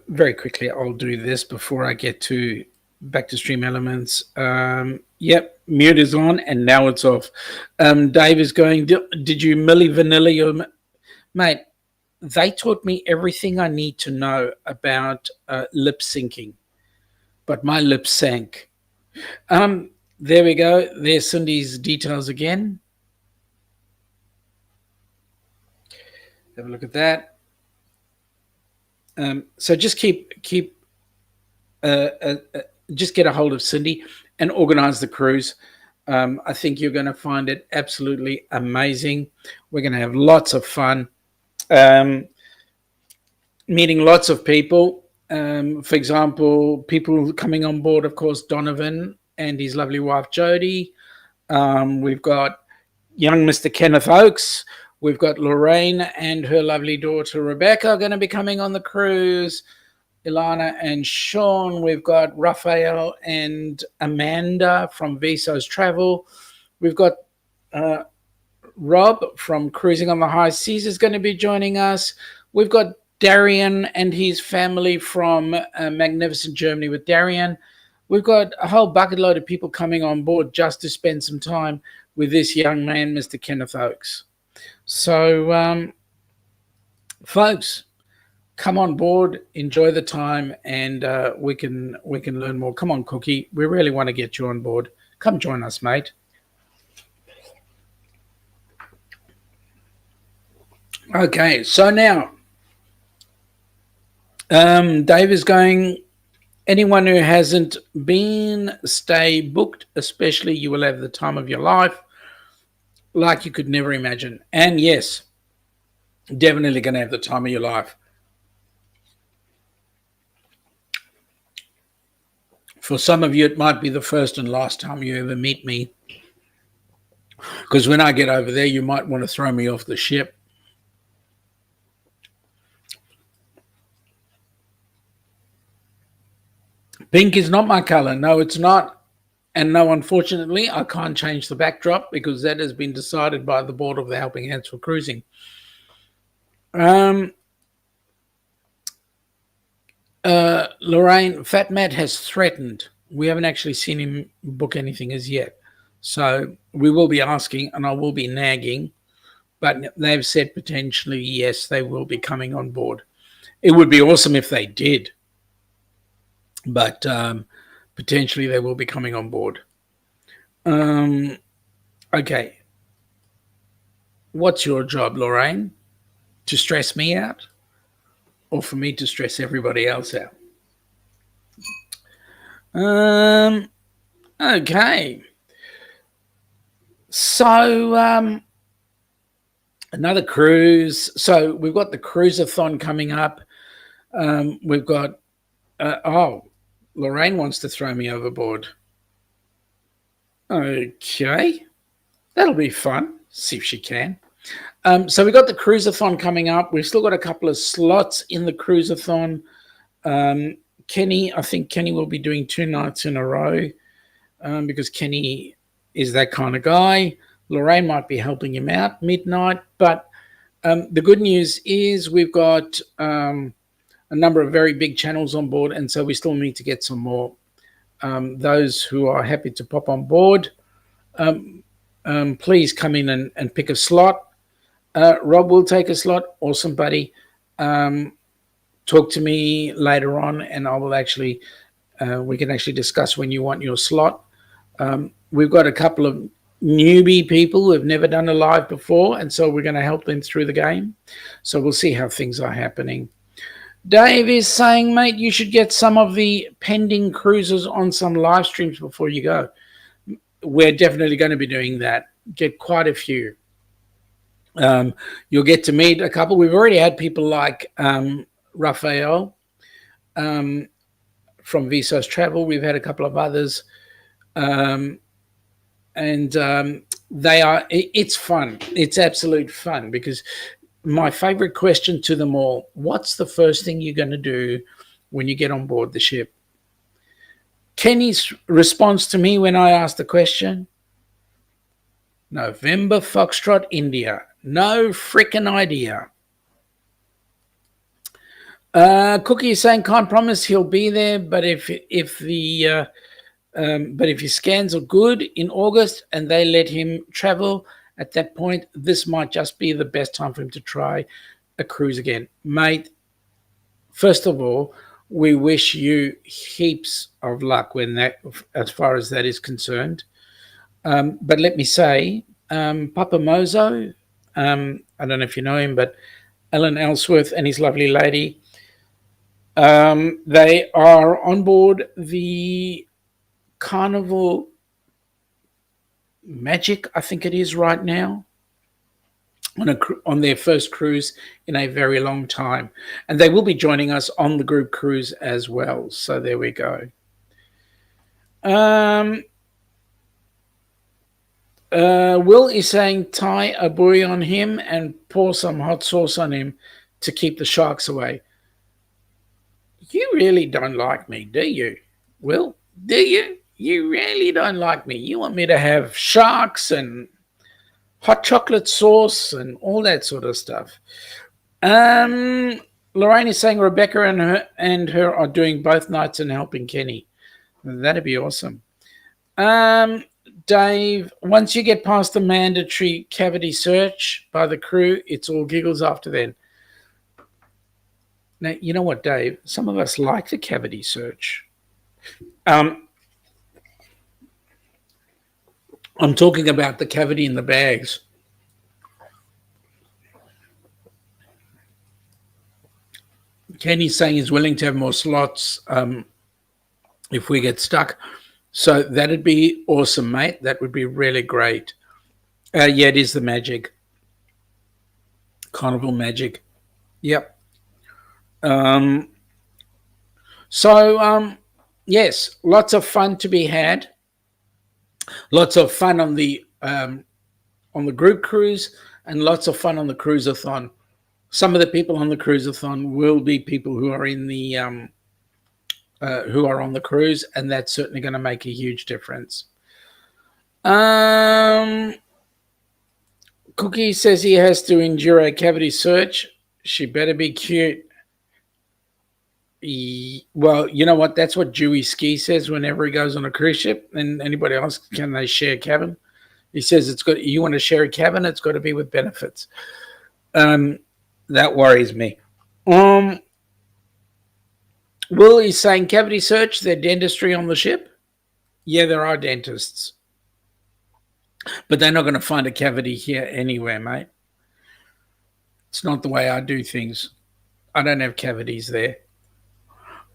Very quickly, I'll do this before I get to back to Stream Elements. Yep, mute is on and now it's off. Dave is going, did you Milli Vanilla your mate? They taught me everything I need to know about lip syncing, but my lips sank. There we go. There's Cindy's details again. Have a look at that. So just just get a hold of Cindy and organize the cruise. I think you're going to find it absolutely amazing. We're going to have lots of fun, meeting lots of people. For example, people coming on board, of course, Donovan and his lovely wife Jody. We've got young Mr. Kenneth Oakes. We've got Lorraine and her lovely daughter Rebecca are going to be coming on the cruise. Ilana and Sean. We've got Raphael and Amanda from Visos Travel. We've got Rob from Cruising on the High Seas is going to be joining us. We've got Darian and his family from Magnificent Germany with Darian. We've got a whole bucket load of people coming on board just to spend some time with this young man, Mr. Kenneth Oakes. So, folks, come on board, enjoy the time, and we can learn more. Come on, Cookie. We really want to get you on board. Come join us, mate. Okay, so now Dave is going, anyone who hasn't been, stay booked, especially you will have the time of your life like you could never imagine. And yes, definitely going to have the time of your life. For some of you, it might be the first and last time you ever meet me. Because when I get over there, you might want to throw me off the ship. Pink is not my color. No, it's not. And no, unfortunately, I can't change the backdrop because that has been decided by the board of the Helping Hands for Cruising. Lorraine, FatMat has threatened. We haven't actually seen him book anything as yet. So we will be asking and I will be nagging, but they've said potentially, yes, they will be coming on board. It would be awesome if they did, but potentially they will be coming on board. Okay. What's your job, Lorraine? To stress me out or for me to stress everybody else out? Okay. So another cruise. So we've got the Cruise A Thon coming up. We've got, Lorraine wants to throw me overboard. Okay, that'll be fun. See if she can. So we've got the Cruise A Thon coming up. We've still got a couple of slots in the Cruise A Thon. Kenny, I think Kenny will be doing 2 nights in a row because Kenny is that kind of guy. Lorraine might be helping him out midnight. But the good news is we've got a number of very big channels on board, and so we still need to get some more. Those who are happy to pop on board, please come in and pick a slot. Rob will take a slot. Awesome, buddy. Talk to me later on, and I will actually, we can actually discuss when you want your slot. We've got a couple of newbie people who have never done a live before, and so we're going to help them through the game. So we'll see how things are happening. Dave is saying, mate, you should get some of the pending cruises on some live streams before you go. We're definitely going to be doing that. Get quite a few. You'll get to meet a couple. We've already had people like Raphael from Vsauce Travel. We've had a couple of others. It's fun. It's absolute fun because my favorite question to them all, what's the first thing you're going to do when you get on board the ship? Kenny's response to me when I asked the question, November Foxtrot, India. No freaking idea. Cookie is saying, can't promise he'll be there, but if his scans are good in August and they let him travel at that point, this might just be the best time for him to try a cruise again. Mate, first of all, we wish you heaps of luck as far as that is concerned. But let me say, Papa Mozo, I don't know if you know him, but Alan Ellsworth and his lovely lady, they are on board the Carnival Magic, I think it is right now, on their first cruise in a very long time. And they will be joining us on the group cruise as well. So there we go. Will is saying tie a buoy on him and pour some hot sauce on him to keep the sharks away. You really don't like me, do you? Will, do you? You really don't like me. You want me to have sharks and hot chocolate sauce and all that sort of stuff. Lorraine is saying Rebecca and her are doing both nights and helping Kenny. That'd be awesome. Dave, once you get past the mandatory cavity search by the crew, it's all giggles after then. Now, you know what, Dave? Some of us like the cavity search. I'm talking about the cavity in the bags. Kenny's saying he's willing to have more slots if we get stuck. So that'd be awesome, mate. That would be really great. Yeah, it is the Magic. Carnival Magic. Yep. Yes, lots of fun to be had. Lots of fun on the group cruise and lots of fun on the Cruise A Thon. Some of the people on the Cruise A Thon will be people who are in the who are on the cruise, and that's certainly going to make a huge difference. Cookie says he has to endure a cavity search. She better be cute. Well, you know what? That's what D.U.C.s says whenever he goes on a cruise ship. And anybody else, can they share a cabin? He says it's got. You want to share a cabin? It's got to be with benefits. That worries me. Will is saying cavity search. Their dentistry on the ship. Yeah, there are dentists, but they're not going to find a cavity here anywhere, mate. It's not the way I do things. I don't have cavities there.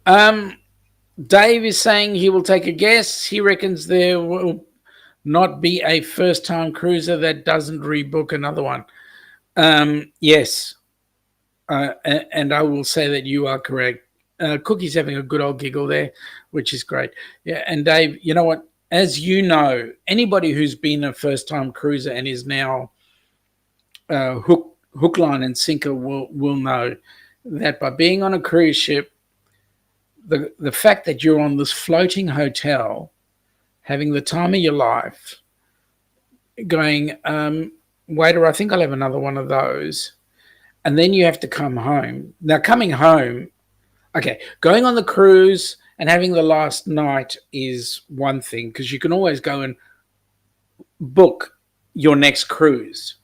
Dave is saying he will take a guess. He reckons there will not be a first-time cruiser that doesn't rebook another one. Yes. And I will say that you are correct. Cookie's having a good old giggle there, which is great. Yeah, and Dave, you know what? As you know, anybody who's been a first-time cruiser and is now hook, line, and sinker will know that by being on a cruise ship, the fact that you're on this floating hotel, having the time of your life, going, waiter, I think I'll have another one of those. And then you have to come home. Now, coming home, okay, going on the cruise and having the last night is one thing, because you can always go and book your next cruise.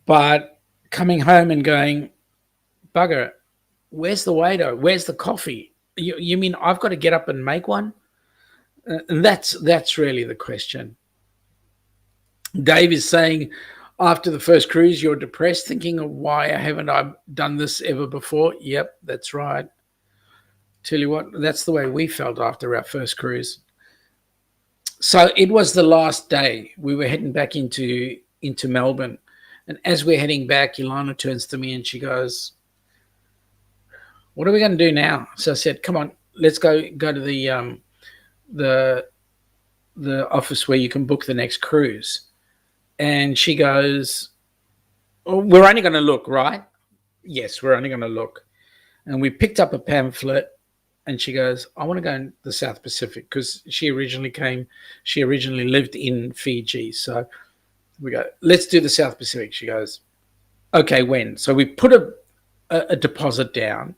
But coming home and going, bugger, where's the waiter? Where's the coffee? You mean I've got to get up and make one? And that's really the question. Dave is saying, after the first cruise, you're depressed, thinking of why haven't I done this ever before? Yep, that's right. Tell you what, that's the way we felt after our first cruise. So it was the last day. We were heading back into Melbourne. And as we're heading back, Ilana turns to me and she goes, what are we going to do now? So I said, come on, let's go to the office where you can book the next cruise. And she goes, oh, we're only going to look, right? Yes, we're only going to look. And we picked up a pamphlet and she goes, I want to go in the South Pacific, because she originally lived in Fiji. So we go, let's do the South Pacific. She goes, okay, when? So we put a deposit down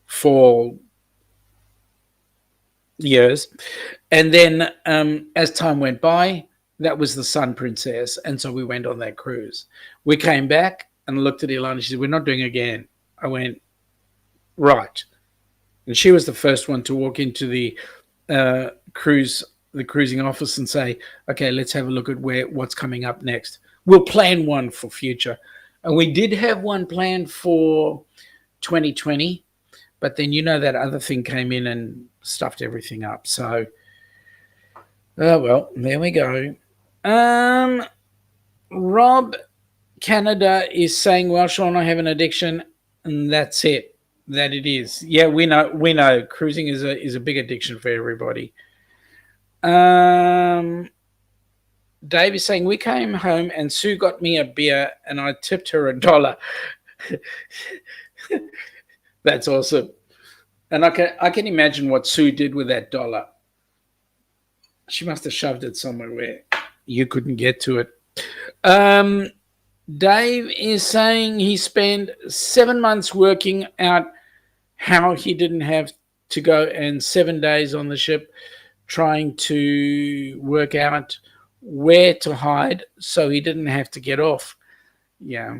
for years. And then as time went by, that was the Sun Princess. And so we went on that cruise. We came back and looked at Ilana. She said, we're not doing it again. I went, right. And she was the first one to walk into the cruising office and say, okay, let's have a look at what's coming up next. We'll plan one for future. And we did have one planned for 2020, but then that other thing came in and stuffed everything up. So, well, there we go. Rob Canada is saying, well, Sean, I have an addiction, and that's it. That it is. Yeah, we know. Cruising is a big addiction for everybody. Dave is saying, we came home and Sue got me a beer and I tipped her $1. That's awesome. And I can imagine what Sue did with that dollar. She must have shoved it somewhere where you couldn't get to it. Dave is saying he spent 7 months working out how he didn't have to go, and 7 days on the ship trying to work out where to hide so he didn't have to get off. Yeah.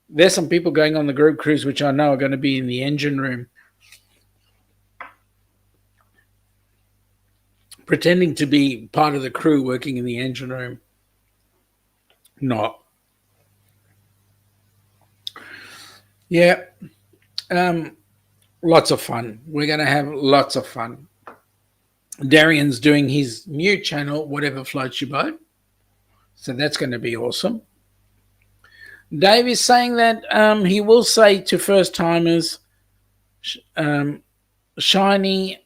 There's some people going on the group cruise, which I know are going to be in the engine room, pretending to be part of the crew working in the engine room. Not. Yeah. Lots of fun. We're going to have lots of fun. Darian's doing his new channel, Whatever Floats Your Boat. So that's going to be awesome. Dave is saying that he will say to first-timers, Shiny,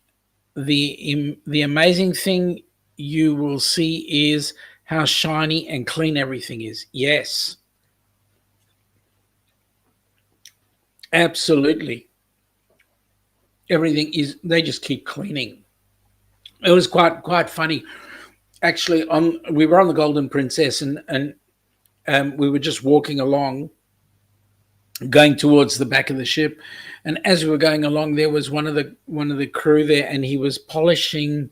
the amazing thing you will see is how shiny and clean everything is. Yes. Absolutely. Everything is, they just keep cleaning. It was quite funny. Actually, we were on the Golden Princess and we were just walking along, going towards the back of the ship. And as we were going along, there was one of the crew there, and he was polishing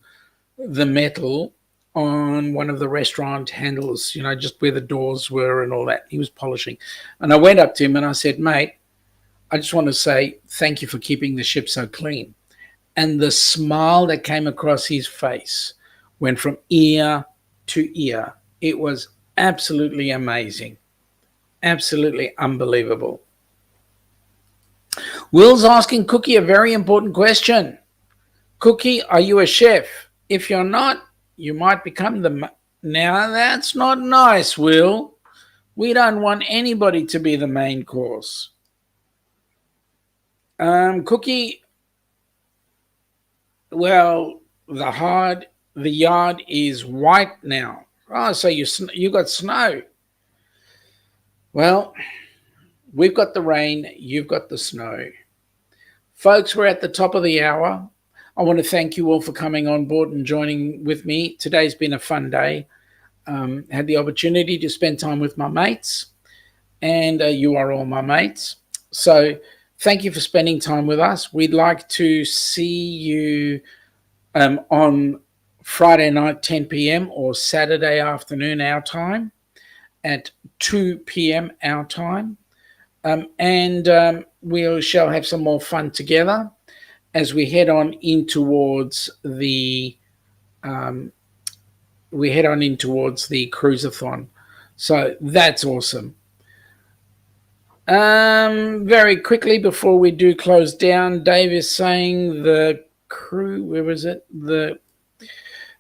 the metal on one of the restaurant handles, just where the doors were and all that. He was polishing. And I went up to him and I said, mate, I just want to say thank you for keeping the ship so clean. And the smile that came across his face went from ear to ear. It was absolutely amazing. Absolutely unbelievable. Will's asking Cookie a very important question. Cookie, are you a chef? If you're not, you might become Now, that's not nice, Will. We don't want anybody to be the main course. Cookie, well, the yard is white now. Oh, so you got snow. Well, we've got the rain, you've got the snow. Folks, we're at the top of the hour. I want to thank you all for coming on board and joining with me. Today's been a fun day. Had the opportunity to spend time with my mates, and you are all my mates. So thank you for spending time with us. We'd like to see you on Friday night, 10 p.m., or Saturday afternoon, our time, at 2 p.m., our time. And we shall have some more fun together as we head on in towards the Cruise A Thon. So that's awesome. Very quickly before we do close down, Dave is saying the crew, where was it?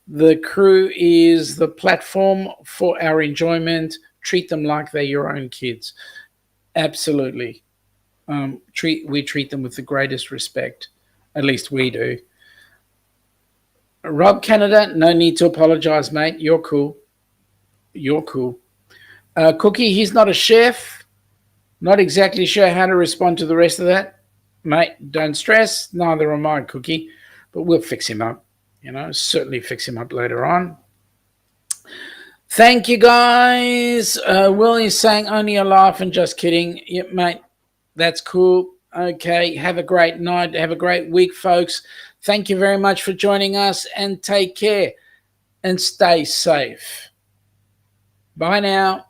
The crew is the platform for our enjoyment. Treat them like they're your own kids. Absolutely. We treat them with the greatest respect. At least we do. Rob Canada, no need to apologize, mate. You're cool. You're cool. Cookie, he's not a chef. Not exactly sure how to respond to the rest of that. Mate, don't stress. Neither am I, Cookie. But we'll fix him up. Certainly fix him up later on. Thank you, guys. Will is saying only a laugh and just kidding. Yep, mate. That's cool. Okay. Have a great night. Have a great week, folks. Thank you very much for joining us, and take care and stay safe. Bye now.